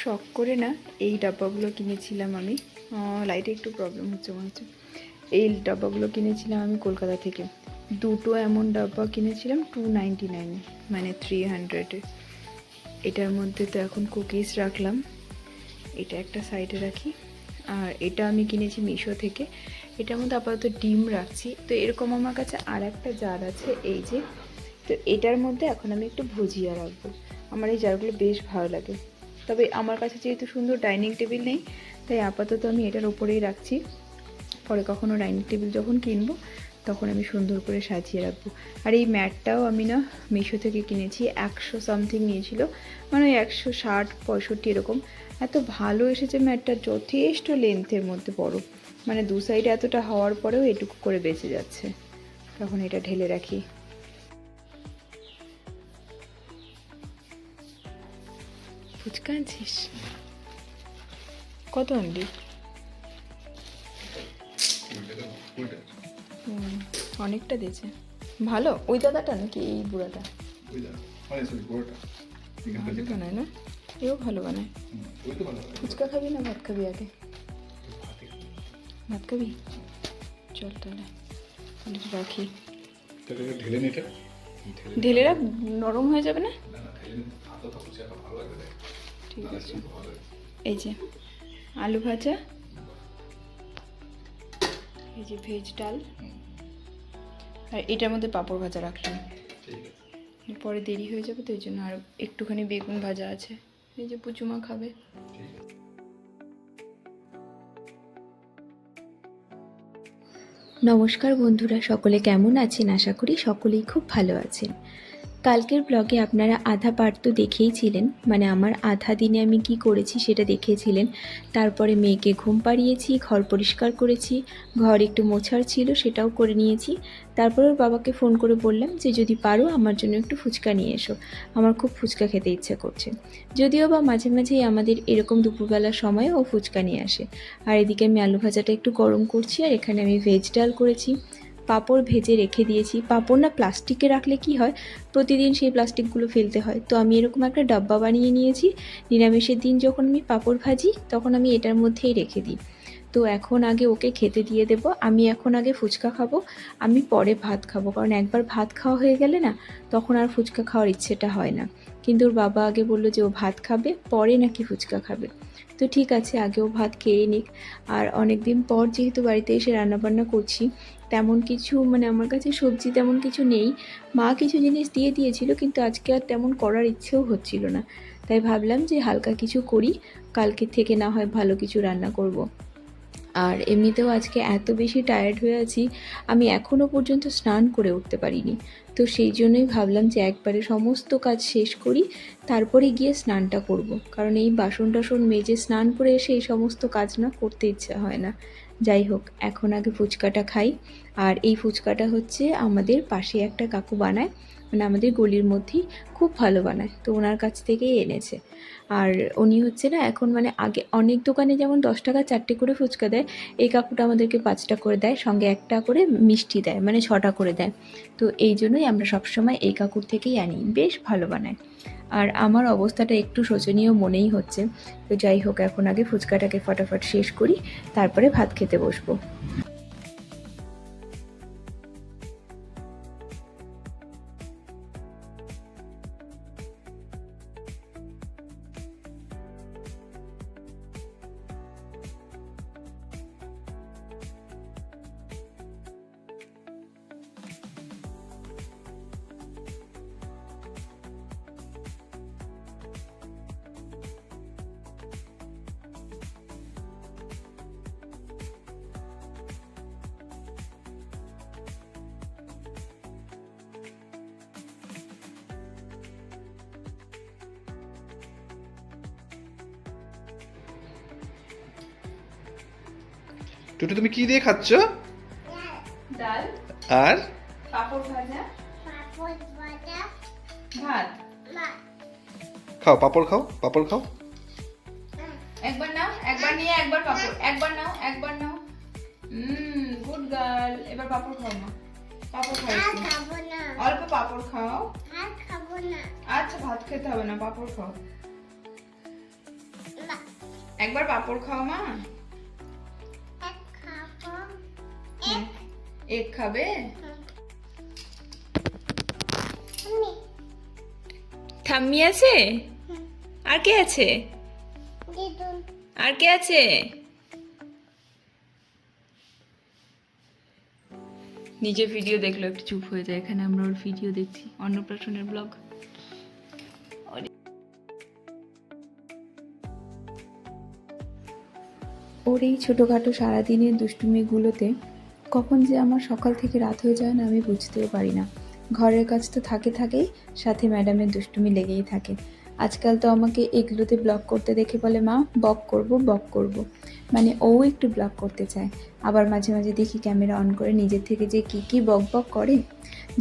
শখ করে না এই ডাব্বাগুলো কিনেছিলাম আমি। লাইটে একটু প্রবলেম হচ্ছে মনে হচ্ছে। এই ডাব্বাগুলো কিনেছিলাম আমি কলকাতা থেকে। দুটো এমন ডাব্বা কিনেছিলাম 299, মানে 300-এ। এটার মধ্যে তো এখন কুকিজ রাখলাম, এটা একটা সাইডে রাখি। আর এটা আমি কিনেছি মিশো থেকে। এটার মধ্যে আপাতত ডিম রাখছি। তো এরকম আমার কাছে আর একটা জার আছে, এই যে। তো এটার মধ্যে এখন আমি একটু ভুজিয়া রাখবো। আমার এই জারগুলো বেশ ভালো লাগে। তবে আমার কাছে যেহেতু সুন্দর ডাইনিং টেবিল নেই, তাই আপাতত আমি এটার ওপরেই রাখছি। পরে কখনো ডাইনিং টেবিল যখন কিনবো তখন আমি সুন্দর করে সাজিয়ে রাখবো। আর এই ম্যাটটাও আমি না মিশো থেকে কিনেছি, 100 সামথিং নিয়েছিল, মানে 160-65 এরকম। এত ভালো এসেছে ম্যাটটা, যথেষ্ট লেন্থের মধ্যে বড়, মানে দু সাইডে এতটা হওয়ার পরেও এটুকু করে বেঁচে যাচ্ছে। তখন এটা ঢেলে রাখি। ফুচকা আনছিস? কত আনলি? অনেকটা দিয়েছে। ভালো ওই দাদাটা নাকি এই বুড়াটা? ভালো বানায় না? এও ভালো বানায়। ফুচকা খাবি না ভাত খাবি আগে? ভাত খাবি? চল তাহলে রাখি। ঢেলে রাখ, নরম হয়ে যাবে না? ঠিক আছে। এই যে আলু ভাজা, এই যে ভেজ ডাল, আর এটার মধ্যে পাঁপড় ভাজা রাখলাম। পরে দেরি হয়ে যাবে তো এই জন্য। আর একটুখানি বেগুন ভাজা আছে, এই যে পুচুমা খাবে। নমস্কার বন্ধুরা, সকলে কেমন আছেন? আশা করি সকলেই খুব ভালো আছেন। কালকের ব্লগে আপনারা আধা পার্ট তো দেখেইছিলেন, মানে আমার আধা দিনে আমি কি করেছি সেটা দেখেছিলেন। তারপরে মেয়েকে ঘুম পাড়িয়েছি, ঘর পরিষ্কার করেছি, ঘর একটু মোছার ছিল সেটাও করে নিয়েছি। তারপর ওর বাবাকে ফোন করে বললাম যে যদি পারো আমার জন্য একটু ফুচকা নিয়ে এসো, আমার খুব ফুচকা খেতে ইচ্ছে করছে। যদিও বা মাঝে মাঝেই আমাদের এরকম দুপুরবেলার সময় ও ফুচকা নিয়ে আসে। আর এদিকে আমি আলু ভাজাটা একটু গরম করছি, আর এখানে আমি ভেজ ডাল করেছি, পাঁপড় ভেজে রেখে দিয়েছি। পাঁপড় না প্লাস্টিকে রাখলে কি হয়, প্রতিদিন সেই প্লাস্টিকগুলো ফেলতে হয়, তো আমি এরকম একটা ডাব্বা বানিয়ে নিয়েছি। নিরামিষের দিন যখন আমি পাঁপড় ভাজি তখন আমি এটার মধ্যেই রেখে দিই। তো এখন আগে ওকে খেতে দিয়ে দেব, আমি এখন আগে ফুচকা খাবো, আমি পরে ভাত খাবো, কারণ একবার ভাত খাওয়া হয়ে গেলে না তখন আর ফুচকা খাওয়ার ইচ্ছেটা হয় না। কিন্তু ওর বাবা আগে বললো যে ও ভাত খাবে, পরে নাকি ফুচকা খাবে। তো ঠিক আছে, আগে ও ভাত খেয়ে নিক। আর অনেক দিন পর যেহেতু বাড়িতে এসে রান্নাবান্না করছি, তেমন কিছু মানে আমার কাছে সবজি তেমন কিছু নেই। মা কিছু জিনিস দিয়ে দিয়েছিল, কিন্তু আজকে আর তেমন করার ইচ্ছেও হচ্ছিল না। তাই ভাবলাম যে হালকা কিছু করি, কালকে থেকে না হয় ভালো কিছু রান্না করব। আর এমনিতেও আজকে এত বেশি টায়ার্ড হয়ে আছি, আমি এখনও পর্যন্ত স্নান করে উঠতে পারিনি। তো সেই জন্যই ভাবলাম যে একবারে সমস্ত কাজ শেষ করি, তারপরে গিয়ে স্নানটা করব। কারণ এই বাসন টাসন মেজে স্নান করে এসে এই সমস্ত কাজ না করতে ইচ্ছা হয় না। যাই হোক, এখন আগে ফুচকাটা খাই। আর এই ফুচকাটা হচ্ছে আমাদের পাশে একটা কাকু বানায়, মানে আমাদের গলির মধ্যেই, খুব ভালো বানায়, তো ওনার কাছ থেকেই এনেছে। আর উনি হচ্ছে না এখন, মানে আগে অনেক দোকানে যেমন 10 টাকা 4টে করে ফুচকা দেয়, এই কাকুটা আমাদেরকে 5টা করে দেয়, সঙ্গে একটা করে মিষ্টি দেয়, মানে 6টা করে দেয়। তো এই জন্যই আমরা সবসময় এই কাকুর থেকেই আনি, বেশ ভালো বানায়। আর আমার অবস্থাটা একটু শোচনীয় মনেই হচ্ছে। তো যাই হোক, এখন আগে ফুচকাটাকে ফটাফট শেষ করি, তারপরে ভাত খেতে বসবো। টুটু তুমি কি দিয়ে খাচ্ছ? ডাল আর পাঁপড় ভাজা ভাত। খাও, পাপড় খাও, পাপড় খাও। একবার নাও, একবার নিয়ে একবার পাঁপড়, একবার নাও, একবার নাও। Good girl. এবার পাঁপড় খাও না, পাঁপড় খাও একটু। অল্প পাঁপড় খাও। আচ্ছা ভাত খেতে হবে না, পাঁপড় খাও। একবার পাঁপড় খাও মা। এক খাবে? ঠাম্মি আছে? আর কে আছে? আর কে আছে? নিজে ভিডিও দেখলো একটু চুপ হয়ে যায়। এখানে আমরা ওর ভিডিও দেখছি, অন্নপ্রাশনের ব্লগ। ওর এই ছোটোখাটো সারাদিনের দুষ্টুমিগুলোতে কখন যে আমার সকাল থেকে রাত হয়ে যায় না আমি বুঝতেও পারি না। ঘরের কাজ তো থাকেই, সাথে ম্যাডামের দুষ্টুমি লেগেই থাকে। আজকাল তো আমাকে এগুলোতে ব্লগ করতে দেখে বলে, মা বক করব। মানে ও একটু ব্লগ করতে চায়। আবার মাঝে মাঝে দেখি ক্যামেরা অন করে নিজের থেকে যে কী বক করে।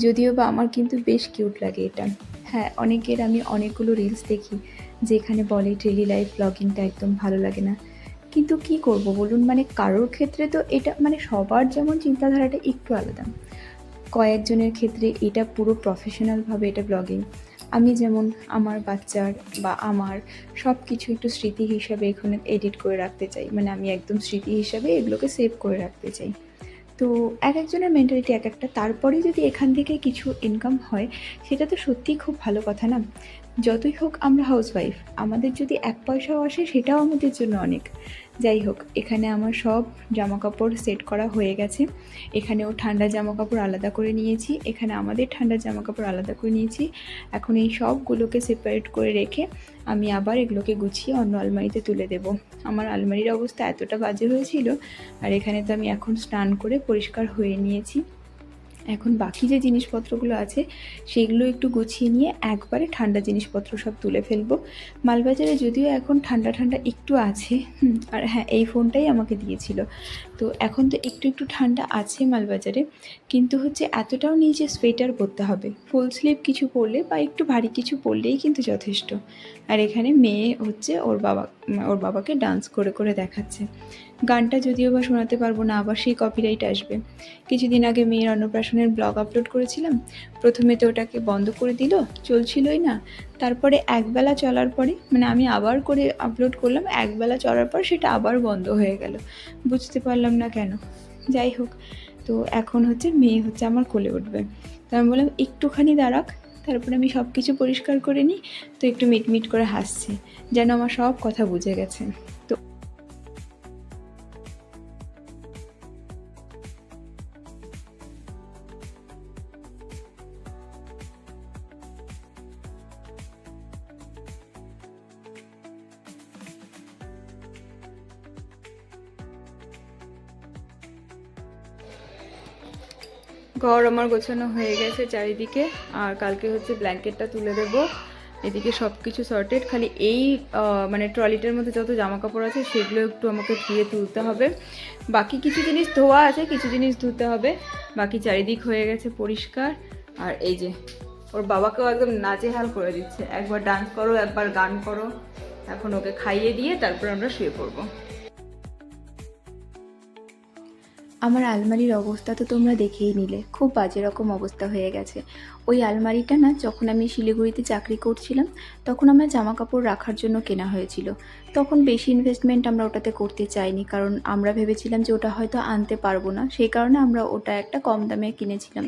যদিও বা আমার কিন্তু বেশ কিউট লাগে এটা। হ্যাঁ, অনেকের আমি অনেকগুলো রিলস দেখি যেখানে বলে ডেইলি লাইফ ব্লগিংটা একদম ভালো লাগে না। কিন্তু কি করব বলুন, মানে কারোর ক্ষেত্রে তো এটা মানে সবার যেমন চিন্তাধারাটা একটু আলাদা। কয়েকজনের ক্ষেত্রে এটা পুরো প্রফেশনালভাবে এটা ব্লগিং। আমি যেমন আমার বাচ্চার বা আমার সব কিছু একটু স্মৃতি হিসাবে এখানে এডিট করে রাখতে চাই। মানে আমি একদম স্মৃতি হিসাবে এগুলোকে সেভ করে রাখতে চাই। তো একজনের মেন্টালিটি এক একটা। তারপরে যদি এখান থেকে কিছু ইনকাম হয় সেটা তো সত্যিই খুব ভালো কথা না? যতই হোক আমরা হাউসওয়াইফ, আমাদের যদি এক পয়সাও আসে সেটাও আমাদের জন্য অনেক। যাই হোক, এখানে আমার সব জামাকাপড় সেট করা হয়ে গেছে। এখানেও ঠান্ডা জামাকাপড় আলাদা করে নিয়েছি, এখানে আমাদের ঠান্ডা জামাকাপড় আলাদা করে নিয়েছি। এখন এই সবগুলোকে সেপারেট করে রেখে আমি আবার এগুলোকে গুছিয়ে অন্য আলমারিতে তুলে দেব। আমার আলমারির অবস্থা এতটা বাজে হয়েছিল, আর এখানে তো আমি এখন স্নান করে পরিষ্কার হয়ে নিয়েছি। এখন বাকি যে জিনিসপত্রগুলো আছে সেগুলো একটু গুছিয়ে নিয়ে একবারে ঠান্ডা জিনিসপত্র সব তুলে ফেলবো। মালবাজারে যদিও এখন ঠান্ডা একটু আছে, আর হ্যাঁ, এই ফোনটাই আমাকে দিয়েছিল। তো এখন তো একটু ঠান্ডা আছে মালবাজারে, কিন্তু হচ্ছে এতটাও নেই যে সোয়েটার পরতে হবে। ফুল স্লিভ কিছু পরলে বা একটু ভারী কিছু পরলেই কিন্তু যথেষ্ট। আর এখানে মেয়ে হচ্ছে ওর বাবাকে ডান্স করে দেখাচ্ছে। গানটা যদিও বা শোনাতে পারবো না, আবার সেই কপিরাইট আসবে। কিছুদিন আগে মেয়ের অন্নপ্রাশনের ব্লগ আপলোড করেছিলাম। প্রথমে তো ওটাকে বন্ধ করে দিল, চলছিলই না। তারপরে একবেলা চলার পরে, মানে আমি আবার করে আপলোড করলাম, একবেলা চলার পর সেটা আবার বন্ধ হয়ে গেল। বুঝতে পারলাম না কেন। যাই হোক, তো এখন হচ্ছে মেয়ে হচ্ছে আমার কোলে উঠবে। তো আমি বললাম একটুখানি দাঁড়াক, তারপরে আমি সব কিছু পরিষ্কার করে নিই। তো একটু মিটমিট করে হাসছে, যেন আমার সব কথা বুঝে গেছে। তো ঘর আমার গোছানো হয়ে গেছে চারিদিকে, আর কালকে হচ্ছে ব্ল্যাঙ্কেটটা তুলে দেব। এদিকে সব কিছু সর্টেড, খালি এই মানে ট্রলিটার মধ্যে যত জামা কাপড় আছে সেগুলো একটু আমাকে ধুয়ে তুলতে হবে। বাকি কিছু জিনিস ধোয়া আছে, কিছু জিনিস ধুতে হবে। বাকি চারিদিক হয়ে গেছে পরিষ্কার। আর এই যে ওর বাবাকেও একদম নাজেহাল করে দিচ্ছে, একবার ডান্স করো, একবার গান করো। এখন ওকে খাইয়ে দিয়ে তারপর আমরা শুয়ে পড়বো। আমার আলমারির অবস্থা তো তোমরা দেখেই নিলে, খুব বাজে রকম অবস্থা হয়ে গেছে। ওই আলমারিটা না, যখন আমি শিলিগুড়িতে চাকরি করছিলাম তখন আমার জামা কাপড় রাখার জন্য কেনা হয়েছিল। তখন বেশি ইনভেস্টমেন্ট আমরা ওটাতে করতে চাইনি, কারণ আমরা ভেবেছিলাম যে ওটা হয়তো আনতে পারবো না, সেই কারণে আমরা ওটা একটা কম দামে কিনেছিলাম।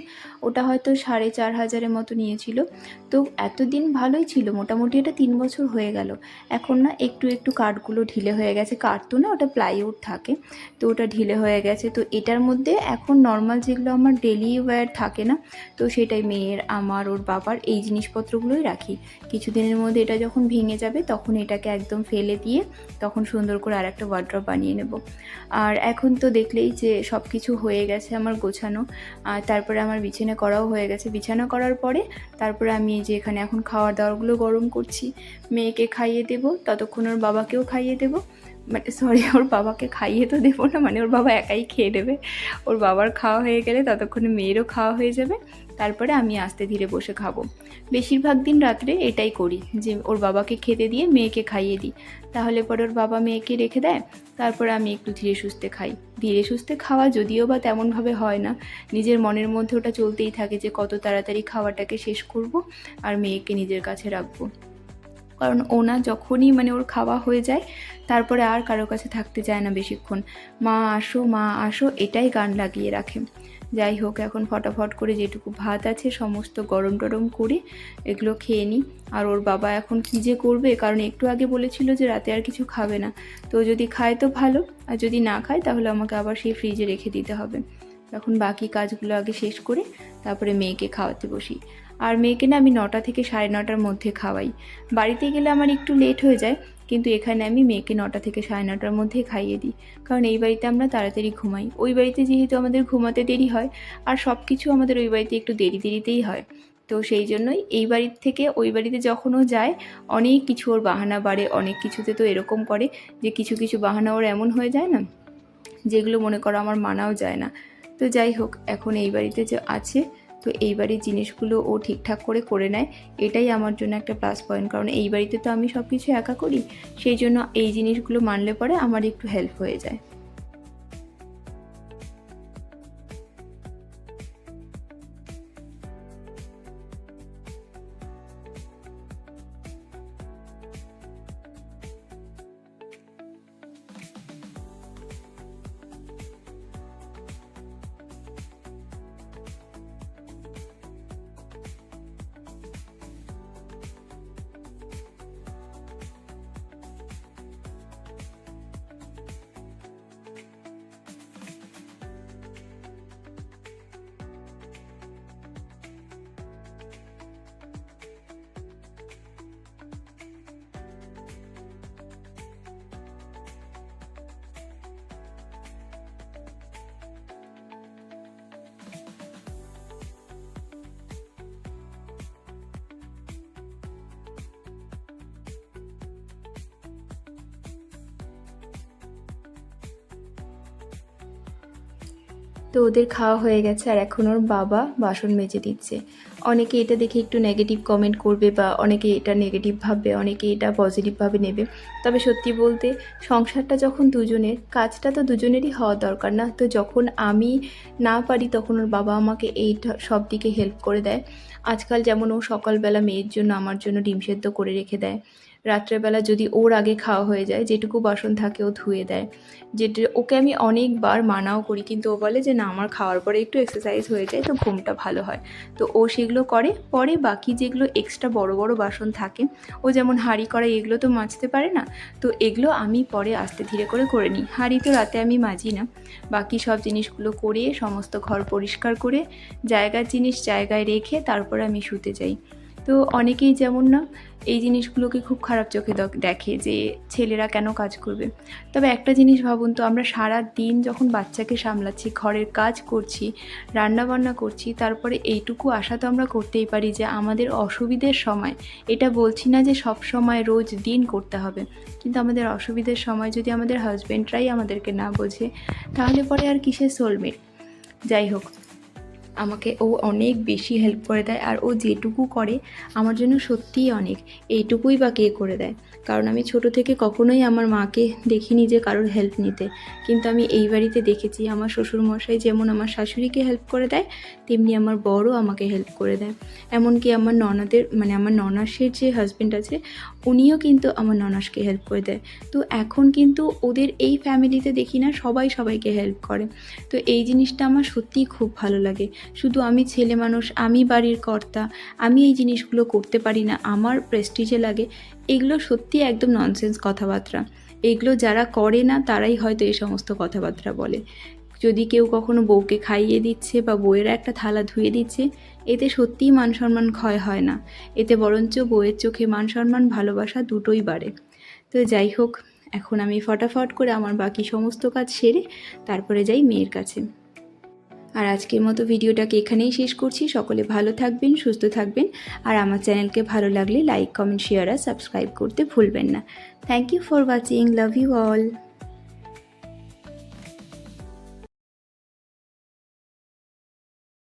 ওটা হয়তো 4,500 মতো নিয়েছিল। তো এতদিন ভালোই ছিল, মোটামুটি এটা 3 বছর হয়ে গেল। এখন না একটু কাঠগুলো ঢিলে হয়ে গেছে। কাঠ তো না, ওটা প্লাইউড থাকে, তো ওটা ঢিলে হয়ে গেছে। তো এটার মধ্যে এখন নর্মাল যেগুলো আমার ডেলি ওয়্যার থাকে না, তো সেটাই মেয়ের, আমার, ওর বাবার এই জিনিসপত্রগুলোই রাখি। কিছুদিনের মধ্যে এটা যখন ভেঙে যাবে তখন এটাকে একদম ফেলে দিয়ে তখন সুন্দর করে আর একটা ওয়ার্ড্রপ বানিয়ে নেব। আর এখন তো দেখলেই যে সব কিছু হয়ে গেছে আমার গোছানো। আর তারপরে আমার বিছানা করাও হয়ে গেছে। বিছানা করার পরে তারপরে আমি এই যে এখানে এখন খাওয়ার দাওয়ারগুলো গরম করছি। মেয়েকে খাইয়ে দেবো, ততক্ষণ ওর বাবাকেও খাইয়ে দেবো। মানে সরি, ওর বাবাকে খাইয়ে তো দেবো না, মানে ওর বাবা একাই খেয়ে নেবে। ওর বাবার খাওয়া হয়ে গেলে ততক্ষণে মেয়েরও খাওয়া হয়ে যাবে, তারপরে আমি আস্তে ধীরে বসে খাবো। বেশিরভাগ দিন রাত্রে এটাই করি, যে ওর বাবাকে খেতে দিয়ে মেয়েকে খাইয়ে দিই, তাহলে পরে ওর বাবা মেয়েকে রেখে দেয়, তারপরে আমি একটু ধীরে সুস্থে খাই। ধীরে সুস্থে খাওয়া যদিও বা তেমনভাবে হয় না, নিজের মনের মধ্যে ওটা চলতেই থাকে যে কত তাড়াতাড়ি খাওয়াটাকে শেষ করব আর মেয়েকে নিজের কাছে রাখবো। কারণ ওনা যখনই মানে ওর খাওয়া হয়ে যায় তারপরে আর কারো কাছে থাকতে চায় না বেশিক্ষণ, মা আসো এটাই গান লাগিয়ে রাখে। যাই হোক, এখন ফটাফট করে যেটুকু ভাত আছে সমস্ত গরম টরম করে এগুলো খেয়ে নিই। আর ওর বাবা এখন কী যে করবে, কারণ একটু আগে বলেছিল যে রাতে আর কিছু খাবে না, তো যদি খায় তো ভালো, আর যদি না খায় তাহলে আমাকে আবার সেই ফ্রিজে রেখে দিতে হবে। এখন বাকি কাজগুলো আগে শেষ করে তারপরে মেয়েকে খাওয়াতে বসি। আর মেয়েকে না আমি 9টা থেকে 9:30টার মধ্যে খাওয়াই। বাড়িতে গেলে আমার একটু লেট হয়ে যায়, কিন্তু এখানে আমি মেয়েকে 9টা থেকে 9:30টার মধ্যে খাইয়ে দিই, কারণ এই বাড়িতে আমরা তাড়াতাড়ি ঘুমাই। ওই বাড়িতে যেহেতু আমাদের ঘুমাতে দেরি হয় আর সব কিছু আমাদের ওই বাড়িতে একটু দেরিতেই হয়, তো সেই জন্যই এই বাড়ির থেকে ওই বাড়িতে যখন ও যায় অনেক কিছু ওর বাহানা বাড়ে। অনেক কিছুতে তো এরকম করে যে কিছু কিছু বাহানা ওর এমন হয়ে যায় না, যেগুলো মনে করো আমার মানাও যায় না। তো যাই হোক, এখন এই বাড়িতে যে আছে, তো এই বাড়ির জিনিসগুলো ও ঠিকঠাক করে নেয়, এটাই আমার জন্য একটা প্লাস পয়েন্ট। কারণ এই বাড়িতে তো আমি সব কিছু একা করি, সেই জন্য এই জিনিসগুলো মানলে পরে আমার একটু হেল্প হয়ে যায়। তো ওদের খাওয়া হয়ে গেছে আর এখন ওর বাবা বাসন মেজে দিচ্ছে। অনেকে এটা দেখে একটু নেগেটিভ কমেন্ট করবে বা অনেকে এটা নেগেটিভ ভাববে, অনেকে এটা পজিটিভভাবে নেবে। তবে সত্যি বলতে সংসারটা যখন দুজনের, কাজটা তো দুজনেরই হওয়া দরকার না? তো যখন আমি না পারি তখন ওর বাবা আমাকে এইটা সব দিকে হেল্প করে দেয়। আজকাল যেমন ও সকালবেলা মেয়ের জন্য আমার জন্য ডিম সেদ্ধ করে রেখে দেয়, রাত্রেবেলা যদি ওর আগে খাওয়া হয়ে যায় যেটুকু বাসন থাকে ও ধুয়ে দেয়। যেটা ওকে আমি অনেকবার মানাও করি, কিন্তু ও বলে যে না, আমার খাওয়ার পরে একটু এক্সারসাইজ হয়ে যায় তো ঘুমটা ভালো হয়। তো ও সেগুলো করে। পরে বাকি যেগুলো এক্সট্রা বড় বড় বাসন থাকে, ও যেমন হাঁড়ি কড়াই এগুলো তো মাজতে পারে না, তো এগুলো আমি পরে আস্তে ধীরে করে নিই। হাঁড়ি তো রাতে আমি মাজি না, বাকি সব জিনিসগুলো করে সমস্ত ঘর পরিষ্কার করে জায়গার জিনিস জায়গায় রেখে তারপরে আমি শুতে যাই। তো অনেকেই যেমন না এই জিনিসগুলোকে খুব খারাপ চোখে দেখে যে ছেলেরা কেন কাজ করবে। তবে একটা জিনিস ভাবুন তো, আমরা সারা দিন যখন বাচ্চাকে সামলাচ্ছি, ঘরের কাজ করছি, রান্নাবান্না করছি, তারপরে এইটুকু আশা তো আমরা করতেই পারি যে আমাদের অসুবিধের সময়, এটা বলছি না যে সব সময় রোজ দিন করতে হবে, কিন্তু আমাদের অসুবিধের সময় যদি আমাদের হাজব্যান্ডরাই আমাদেরকে না বোঝে তাহলে পরে আর কিসের সোলমেট। যাই হোক, আমাকে ও অনেক বেশি হেল্প করে দেয়, আর ও যেটুকু করে আমার জন্য সত্যিই অনেক। এইটুকুই বা কে করে দেয়? কারণ আমি ছোট থেকে কখনোই আমার মাকে দেখিনি যে কারোর হেল্প নিতে, কিন্তু আমি এই বাড়িতে দেখেছি আমার শ্বশুরমশাই যেমন আমার শাশুড়িকে হেল্প করে দেয়, তেমনি আমার বড়ও আমাকে হেল্প করে দেয়। এমনকি আমার ননদের মানে আমার ননাসের যে হাজব্যান্ড আছে উনিও কিন্তু আমার ননাসকে হেল্প করে দেয়। তো এখন কিন্তু ওদের এই ফ্যামিলিতে দেখি না সবাই সবাইকে হেল্প করে। তো এই জিনিসটা আমার সত্যিই খুব ভালো লাগে। শুধু আমি ছেলে মানুষ, আমি বাড়ির কর্তা, আমি এই জিনিসগুলো করতে পারি না, আমার প্রেস্টিজে লাগে, এগুলো সত্যি একদম ননসেন্স কথাবার্তা। এগুলো যারা করে না তারাই হয়তো এই সমস্ত কথাবার্তা বলে। যদি কেউ কখনো বউকে খাইয়ে দিচ্ছে বা বউয়ের একটা থালা ধুয়ে দিচ্ছে, এতে সত্যিই মান সম্মান ক্ষয় হয় না, এতে বরঞ্চ বউয়ের চোখে মান সম্মান ভালোবাসা দুটোই বাড়ে। তো যাই হোক, এখন আমি ফটাফট করে আমার বাকি সমস্ত কাজ সেরে তারপরে যাই মেয়ের কাছে। আর আজকের মতো ভিডিওটাকে এখানেই শেষ করছি। সকলে ভালো থাকবেন, সুস্থ থাকবেন, আর আমার চ্যানেলকে ভালো লাগলে লাইক, কমেন্ট, শেয়ার আর সাবস্ক্রাইব করতে ভুলবেন না। Thank you for watching, love you all.